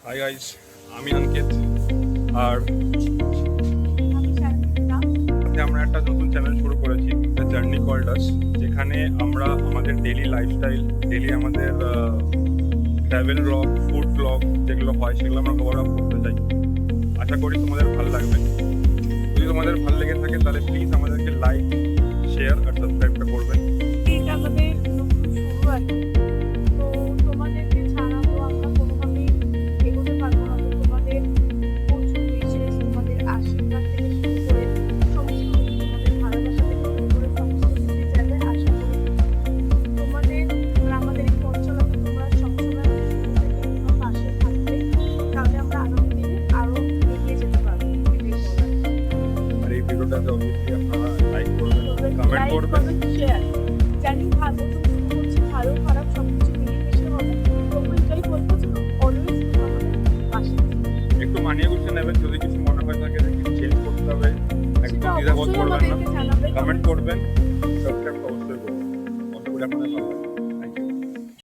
Hi guys, আমি অঙ্কিত। আর আমরা একটা নতুন চ্যানেল শুরু করেছি, দ্য জার্নি কল্ড আস, যেখানে আমরা আমাদের ডেইলি লাইফস্টাইল, ডেইলি আমাদের ট্রাভেল ব্লগ, ফুড ব্লগ যেগুলো হয় সেগুলো আমরা কভার আপ করতে চাই। আশা করি তোমাদের ভালো লাগবে। যদি তোমাদের ভালো লেগে থাকে তাহলে প্লিজ আমাদেরকে লাইক, শেয়ার আর সাবস্ক্রাইবটা করবেন। এটা আমাদের নতুন শুরু আর কি। তো তোমাদেরকে ছাড়া তো আমরা কোনোভাবেই এগোতে পারবো না। তো তোমাদের প্রচুর বিশেষ তোমাদের আশীর্বাদ থেকে শুরু করে সমস্ত কিছু, তোমাদের ভালোবাসা থেকে শুরু করে সমস্ত কিছু চাইলে আশা করি তোমাদের আর আমাদের এই পথ চলাতে তোমরা সবসময় শুরু থেকে একদম পাশে থাকবে। তাহলে আমরা আগামী দিনে আরো এগিয়ে যেতে পারবো। এটাই বলার। আর এই ভিডিওটাতে অবশ্যই আপনারা লাইক করবেন, কমেন্ট করবেন। শেয়ার জানি ভালো তো শুরু করছি, ভালো খারাপ সবকিছু মিলেমিশে হবে। তবু এটাই বলবো যে অলওয়েজ আমাদের পাশে থেকো। একটু মানিয়ে গুছিয়ে নেবেন, যদি কিছু মনে হয় থাকে যে কিছু চেঞ্জ করতে হবে একদম সেটা দ্বিধাবোধ অবশ্যই করবেন না, আমাদেরকে জানাবে, কমেন্ট করবেন, সাবস্ক্রাইব অবশ্যই করবেন। আশা করি আপনাদের ভালো লাগবে।